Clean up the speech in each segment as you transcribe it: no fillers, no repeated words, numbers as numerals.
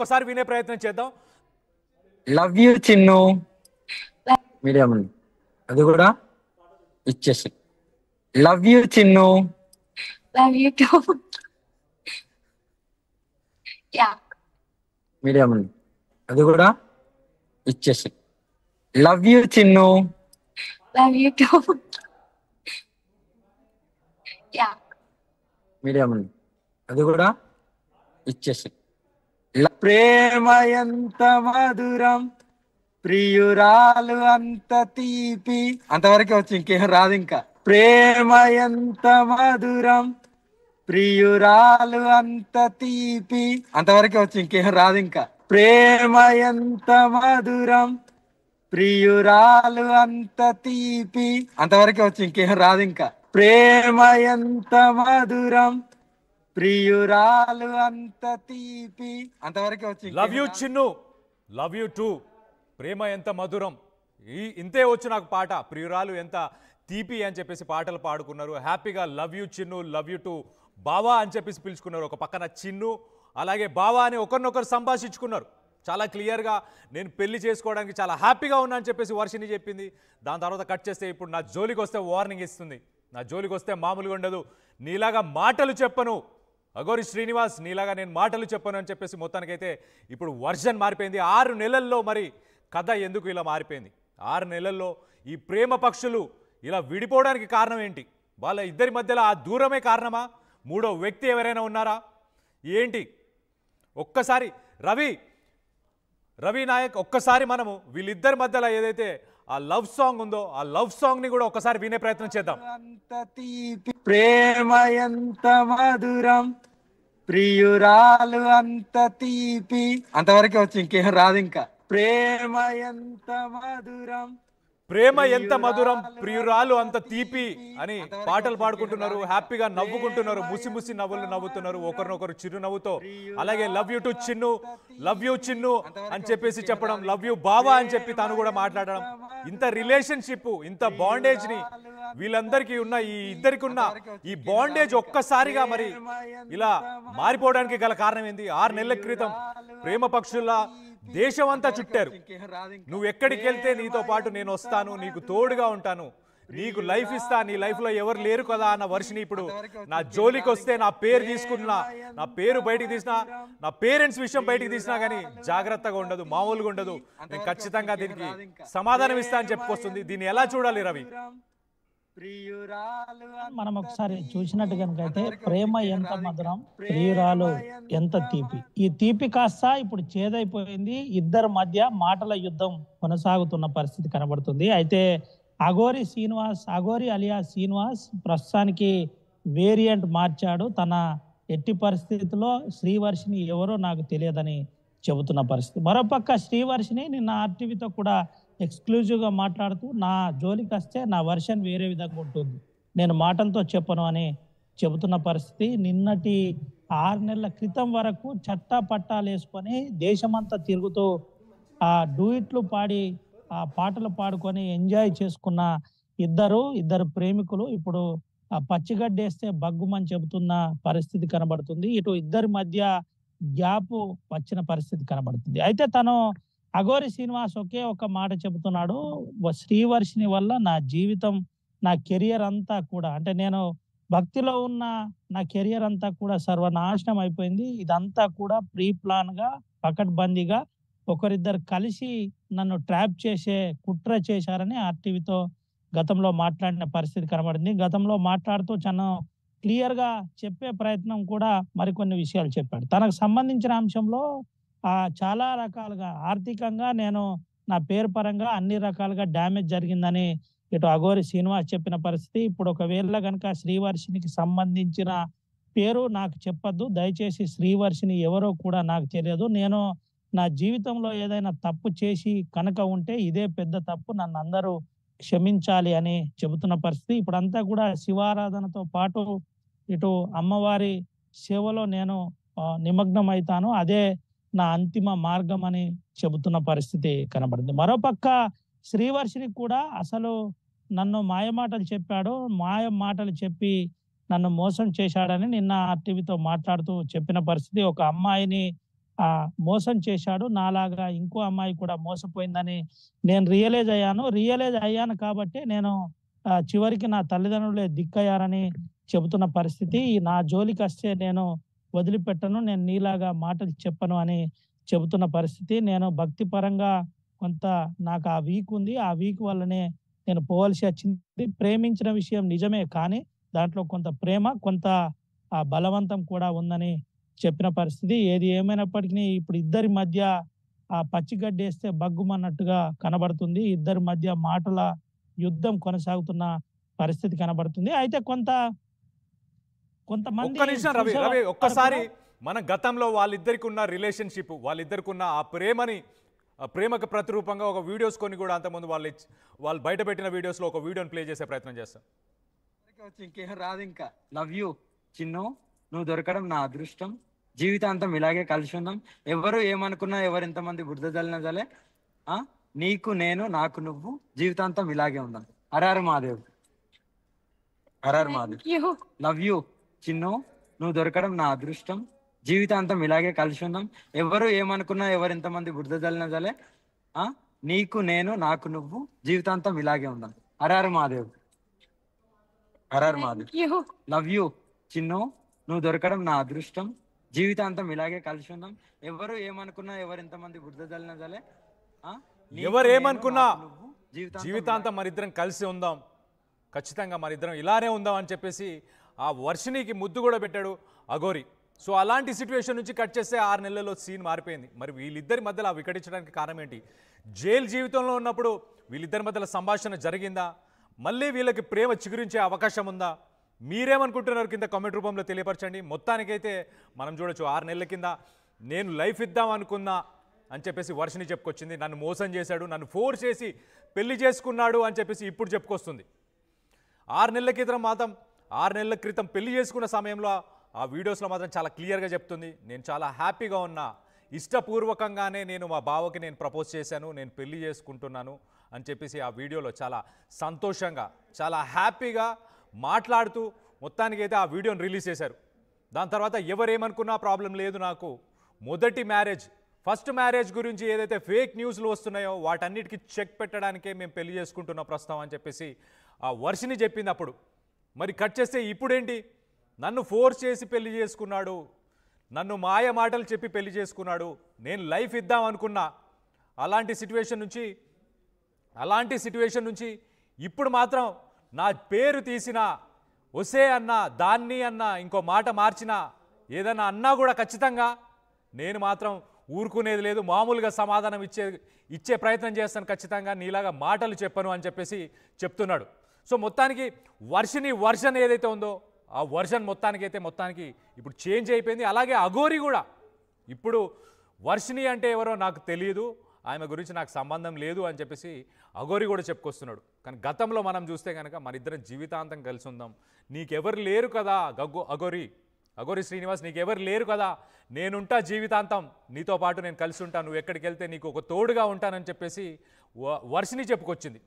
ఒక్కసారి వినే ప్రయత్నం చేద్దాం. లవ్ యూ చిన్ను మీడియం అది కూడా ఇచ్చేసి love you Chinnu Love you too. Yeah. Medium అది కూడా ఇచ్చేసి love you Chinnu Love you too. Yeah. Medium అది కూడా ఇచ్చేసి ప్రేమ ఎంత మధురం ప్రియురాలు అంత తీపి అంతవరకే వచ్చి ఇంకేం రాదు. ఇంకా ప్రేమ ఎంత మధురం ప్రియురాలు అంత తీపి అంతవరకే వచ్చి ఇంకేం రాదు. ఇంకా ప్రేమ ఎంత మధురం ప్రియురాలు అంత తీపి అంతవరకే వచ్చి ఇంకేం రాదు. ఇంకా ప్రేమ ఎంత మధురం ప్రియురాలు అంత తీపి అంతవరకే వచ్చి love you Chinnu, love you too, ప్రేమ ఎంత మధురం, ఇంతే వచ్చు నాకు పాట. ప్రియురాలు ఎంత తీపి అని చెప్పేసి పాటలు పాడుకున్నారు. హ్యాపీగా love you Chinnu, love you two, బావా అని చెప్పేసి పిలుచుకున్నారు. ఒక పక్కన చిన్ను అలాగే బావా అని ఒకరినొకరు సంభాషించుకున్నారు. చాలా క్లియర్గా నేను పెళ్లి చేసుకోవడానికి చాలా హ్యాపీగా ఉన్నా అని చెప్పేసి వర్షిని చెప్పింది. దాని తర్వాత కట్ చేస్తే ఇప్పుడు నా జోలికి వస్తే వార్నింగ్ ఇస్తుంది. నా జోలికి వస్తే మామూలుగా ఉండదు, నీలాగా మాటలు చెప్పను, అఘోరి శ్రీనివాస్ నీలాగా నేను మాటలు చెప్పను అని చెప్పేసి మొత్తానికైతే ఇప్పుడు వర్షన్ మారిపోయింది. 6 నెలల్లో మరి కథ ఎందుకు ఇలా మారిపోయింది? 6 నెలల్లో ఈ ప్రేమ పక్షులు ఇలా విడిపోవడానికి కారణం ఏంటి? వాళ్ళ ఇద్దరి మధ్యలో ఆ దూరమే కారణమా? మూడో వ్యక్తి ఎవరైనా ఉన్నారా ఏంటి? ఒక్కసారి రవి నాయక్ ఒక్కసారి మనము వీళ్ళిద్దరి మధ్యలో ఏదైతే ఆ లవ్ సాంగ్ ఉందో ఆ లవ్ సాంగ్ ని కూడా ఒకసారి వినే ప్రయత్నం చేద్దాం. ప్రేమ ఎంత మధురం ప్రియురాలు అంత తీపి అంతవరకే వచ్చి ఇంకేం రాదు. ఇంకా ప్రేమ ఎంత మధురం, ప్రేమ ఎంత మధురం ప్రియురాలు అంత తీపి అని పాటలు పాడుకుంటున్నారు. హ్యాపీగా నవ్వుకుంటున్నారు, ముసి నవ్వులు నవ్వుతున్నారు ఒకరినొకరు చిరునవ్వుతో. అలాగే love you to Chinnu, love you Chinnu అని చెప్పేసి చెప్పడం, లవ్ యూ బావా అని చెప్పి తను కూడా మాట్లాడడం. ఇంత రిలేషన్షిప్, ఇంత బాండేజ్ ని వీళ్ళందరికీ ఉన్న ఈ ఇద్దరికి ఉన్న ఈ బాండేజ్ ఒక్కసారిగా మరి ఇలా మారిపోవడానికి గల కారణం ఏంది? 6 నెలల క్రితం ప్రేమ పక్షుల దేశం అంతా చుట్టారు. నువ్వు ఎక్కడికి వెళ్తే నీతో పాటు నేను వస్తాను, నీకు తోడుగా ఉంటాను, నీకు లైఫ్ ఇస్తా, నీ లైఫ్ లో ఎవరు లేరు కదా అన్న వర్షిని ఇప్పుడు నా జోలికి వస్తే నా పేరు తీసుకున్నా, నా పేరు బయటికి తీసినా, నా పేరెంట్స్ విషయం బయటికి తీసినా కానీ జాగ్రత్తగా ఉండదు, మామూలుగా ఉండదు, నేను ఖచ్చితంగా దీనికి సమాధానం ఇస్తా అని చెప్పుకొస్తుంది. దీన్ని ఎలా చూడాలి రవి? మనం ఒకసారి చూసినట్టు కనుకైతే ప్రేమ ఎంత మధురం ప్రియురాలు ఎంత తీపి, ఈ తీపి కాస్త ఇప్పుడు చేదైపోయింది. ఇద్దరి మధ్య మాటల యుద్ధం కొనసాగుతున్న పరిస్థితి కనబడుతుంది. అయితే అఘోరి అలియా శ్రీనివాస్ ప్రస్తుతానికి వేరియంట్ మార్చాడు. తన ఎట్టి పరిస్థితిలో శ్రీవర్షిని ఎవరో నాకు తెలియదని చెబుతున్న పరిస్థితి. మరోపక్క శ్రీవర్షిని నిన్న ఆర్టీవీతో కూడా ఎక్స్క్లూజివ్గా మాట్లాడుతూ నా జోలికి వస్తే నా వర్షన్ వేరే విధంగా ఉంటుంది, నేను మాటలతో చెప్పను అని చెబుతున్న పరిస్థితి. నిన్నటి 6 నెలల క్రితం వరకు చట్టా పట్టాలు వేసుకొని దేశమంతా తిరుగుతూ ఆ డూయిట్లు పాడి ఆ పాటలు పాడుకొని ఎంజాయ్ చేసుకున్న ఇద్దరు ప్రేమికులు ఇప్పుడు ఆ పచ్చిగడ్డేస్తే బగ్గుమని చెబుతున్న పరిస్థితి కనబడుతుంది. ఇటు ఇద్దరి మధ్య గ్యాప్ వచ్చిన పరిస్థితి కనబడుతుంది. అయితే తను అఘోరి శ్రీనివాస్ ఒకే ఒక మాట చెబుతున్నాడు, శ్రీవర్షిని వల్ల నా జీవితం, నా కెరియర్ అంతా కూడా, అంటే నేను భక్తిలో ఉన్న నా కెరియర్ అంతా కూడా సర్వనాశనం అయిపోయింది. ఇదంతా కూడా ప్రీ ప్లాన్ గా పకడ్బందీగా ఒకరిద్దరు కలిసి నన్ను ట్రాప్ చేసే కుట్ర చేశారని ఆర్టీవీతో గతంలో మాట్లాడిన పరిస్థితి కనబడింది. గతంలో మాట్లాడుతూ చాలా క్లియర్ గా చెప్పే ప్రయత్నం కూడా మరికొన్ని విషయాలు చెప్పాడు. తనకు సంబంధించిన అంశంలో చాలా రకాలుగా ఆర్థికంగా నేను నా పేరు పరంగా అన్ని రకాలుగా డ్యామేజ్ జరిగిందని ఇటు అఘోరి శ్రీనివాస్ చెప్పిన పరిస్థితి. ఇప్పుడు ఒకవేళ కనుక శ్రీవర్షినికి సంబంధించిన పేరు నాకు చెప్పొద్దు దయచేసి, శ్రీవర్షిని ఎవరో కూడా నాకు తెలియదు, నేను నా జీవితంలో ఏదైనా తప్పు చేసి కనుక ఉంటే ఇదే పెద్ద తప్పు, నన్ను అందరూ క్షమించాలి అని చెబుతున్న పరిస్థితి. ఇప్పుడంతా కూడా శివారాధనతో పాటు ఇటు అమ్మవారి సేవలో నేను నిమగ్నం అవుతాను, అదే నా అంతిమ మార్గం అని చెబుతున్న పరిస్థితి కనబడింది. మరోపక్క శ్రీవర్షిని కూడా అసలు నన్ను మాయమాటలు చెప్పాడు, మాటలు చెప్పి నన్ను మోసం చేశాడని నిన్న ఆర్టీవీతో మాట్లాడుతూ చెప్పిన పరిస్థితి. ఒక అమ్మాయిని మోసం చేశాడు, నాలాగా ఇంకో అమ్మాయి కూడా మోసపోయిందని నేను రియలైజ్ అయ్యాను కాబట్టి నేను చివరికి నా తల్లిదండ్రులే దిక్కయ్యారని చెబుతున్న పరిస్థితి. నా జోలికి వస్తే నేను వదిలిపెట్టను, నేను నీలాగా మాటలు చెప్పను అని చెబుతున్న పరిస్థితి. నేను భక్తి పరంగా కొంత నాకు ఆ వీక్ ఉంది, ఆ వీక్ వల్లనే నేను పోవలసి వచ్చింది. ప్రేమించిన విషయం నిజమే, కానీ దాంట్లో కొంత ప్రేమ, కొంత బలవంతం కూడా ఉందని చెప్పిన పరిస్థితి. ఏది ఏమైనప్పటికీ ఇప్పుడు ఇద్దరి మధ్య ఆ పచ్చిగడ్డి వేస్తే బగ్గుమన్నట్టుగా కనబడుతుంది. ఇద్దరి మధ్య మాటల యుద్ధం కొనసాగుతున్న పరిస్థితి కనబడుతుంది. అయితే కొంతమంది ఒక్క నిమిషం రవి రవి ఒక్కసారి మన గతంలో వాళ్ళిద్దరికి ఉన్న రిలేషన్షిప్, వాళ్ళిద్దరికి ఉన్న ఆ ప్రేమకు ప్రతిరూపంగా ఒక వీడియోస్ కొన్ని కూడా అంతకుముందు వాళ్ళు బయట పెట్టిన వీడియోస్లో ఒక వీడియోని ప్లే చేసే ప్రయత్నం చేస్తాం. ఇంకేం రాదు ఇంకా. లవ్ యూ చిన్ను, నువ్వు దొరకడం నా అదృష్టం, జీవితాంతం ఇలాగే కలిసి ఉందాం. ఎవరు ఏమనుకున్నా, ఎవరు ఎంతమంది బురద జల్లినా జలే, నీకు నేను నాకు నువ్వు జీవితాంతం ఇలాగే ఉందాం. హరహర మహాదేవ్, హరహర మహాదేవ్. లవ్ యూ చిన్ను, నువ్వు దొరకడం నా అదృష్టం, జీవితాంతం ఇలాగే కలిసి ఉందాం. ఎవరు ఏమనుకున్నా, ఎవరు ఎంతమంది బురద జల్లినా జలే, నీకు నేను నాకు నువ్వు జీవితాంతం ఇలాగే ఉందాం. హరహర మహాదేవ్, హరహర మహాదేవ్. లవ్ యూ చిన్ను, నువ్వు దొరకడం నా అదృష్టం, జీవితాంతం ఇలాగే కలిసి ఉందాం. ఎవరు ఏమనుకున్నా, ఎవరు ఎంతమంది బురద జల్లినా జలే, ఎవరు ఏమనుకున్నా జీవితాంతం మరిద్దరం కలిసి ఉందాం, ఖచ్చితంగా మరిద్దరం ఇలానే ఉందాం అని చెప్పేసి ఆ వర్షినికి ముద్దు కూడా పెట్టాడు అఘోరి. సో అలాంటి సిచ్యువేషన్ నుంచి కట్ చేస్తే 6 నెలల్లో సీన్ మారిపోయింది. మరి వీళ్ళిద్దరి మధ్యలో ఆ వికటించడానికి కారణం ఏంటి? జైలు జీవితంలో ఉన్నప్పుడు వీళ్ళిద్దరి మధ్యలో సంభాషణ జరిగిందా? మళ్ళీ వీళ్ళకి ప్రేమ చిగురించే అవకాశం ఉందా? మీరేమనుకుంటున్నారు కింద కామెంట్ రూపంలో తెలియపరచండి. మొత్తానికైతే మనం చూడొచ్చు 6 నెలల కింద నేను లైఫ్ ఇద్దాం అనుకున్నా అని చెప్పేసి వర్షిని చెప్పుకొచ్చింది. నన్ను మోసం చేశాడు, నన్ను ఫోర్స్ చేసి పెళ్లి చేసుకున్నాడు అని చెప్పేసి ఇప్పుడు చెప్పుకొస్తుంది. 6 నెలల క్రితం పెళ్లి చేసుకున్న సమయంలో ఆ వీడియోస్లో మాత్రం చాలా క్లియర్గా చెప్తుంది, నేను చాలా హ్యాపీగా ఉన్నా, ఇష్టపూర్వకంగానే నేను మా బావకి నేను ప్రపోజ్ చేశాను, నేను పెళ్లి చేసుకుంటున్నాను అని చెప్పేసి ఆ వీడియోలో చాలా సంతోషంగా, చాలా హ్యాపీగా మాట్లాడుతూ మొత్తానికైతే ఆ వీడియోని రిలీజ్ చేశారు. దాని తర్వాత ఎవరేమనుకున్నా ప్రాబ్లం లేదు, నాకు మొదటి మ్యారేజ్, ఫస్ట్ మ్యారేజ్ గురించి ఏదైతే ఫేక్ న్యూస్లు వస్తున్నాయో వాటన్నిటికీ చెక్ పెట్టడానికే మేము పెళ్లి చేసుకుంటున్న ప్రస్తుతం అని చెప్పేసి ఆ వర్షిని చెప్పింది అప్పుడు. మరి కట్ చేస్తే ఇప్పుడేంటి? నన్ను ఫోర్స్ చేసి పెళ్లి చేసుకున్నాడు, నన్ను మాయ మాటలు చెప్పి పెళ్లి చేసుకున్నాడు, నేను లైఫ్ ఇద్దాం అనుకున్నా, అలాంటి సిచ్యువేషన్ నుంచి ఇప్పుడు మాత్రం నా పేరు తీసినా, ఒసే అన్నా, దాన్ని అన్నా, ఇంకో మాట మార్చినా, ఏదన్నా అన్నా కూడా ఖచ్చితంగా నేను మాత్రం ఊరుకునేది లేదు, మామూలుగా సమాధానం ఇచ్చే ప్రయత్నం చేస్తాను, ఖచ్చితంగా నీలాగా మాటలు చెప్పను అని చెప్పేసి చెప్తున్నాడు. సో మొత్తానికి వర్షన్ ఏదైతే ఉందో ఆ వర్షన్ మొత్తానికి ఇప్పుడు చేంజ్ అయిపోయింది. అలాగే అఘోరి కూడా ఇప్పుడు వర్షిని అంటే ఎవరో నాకు తెలియదు, ఆమె గురించి నాకు సంబంధం లేదు అని చెప్పేసి అఘోరి కూడా చెప్పుకొస్తున్నాడు. కానీ గతంలో మనం చూస్తే కనుక మరిద్దరం జీవితాంతం కలిసి ఉందాం, నీకెవరు లేరు కదా అఘోరి శ్రీనివాస్, నీకెవరు లేరు కదా, నేనుంటా జీవితాంతం, నీతో పాటు నేను కలిసి ఉంటాను, నువ్వు ఎక్కడికి వెళ్తే నీకు ఒక తోడుగా ఉంటానని చెప్పేసి వర్షిని చెప్పుకొచ్చింది.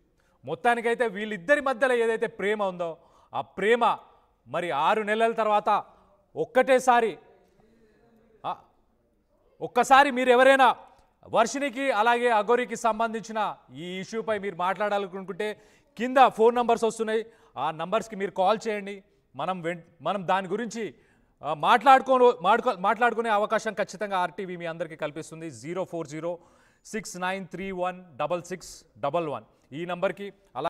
మొత్తానికైతే వీళ్ళిద్దరి మధ్యలో ఏదైతే ప్రేమ ఉందో ఆ ప్రేమ మరి 6 నెలల తర్వాత ఒక్కసారి మీరు ఎవరైనా వర్షినికి అలాగే అఘోరికి సంబంధించిన ఈ ఇష్యూపై మీరు మాట్లాడాలనుకుంటే కింద ఫోన్ నంబర్స్ వస్తున్నాయి, ఆ నంబర్స్కి మీరు కాల్ చేయండి. మనం దాని గురించి మాట్లాడుకునే అవకాశం ఖచ్చితంగా ఆర్టీవీ మీ అందరికీ కల్పిస్తుంది. 04069316611 ఈ నంబర్కి. అలా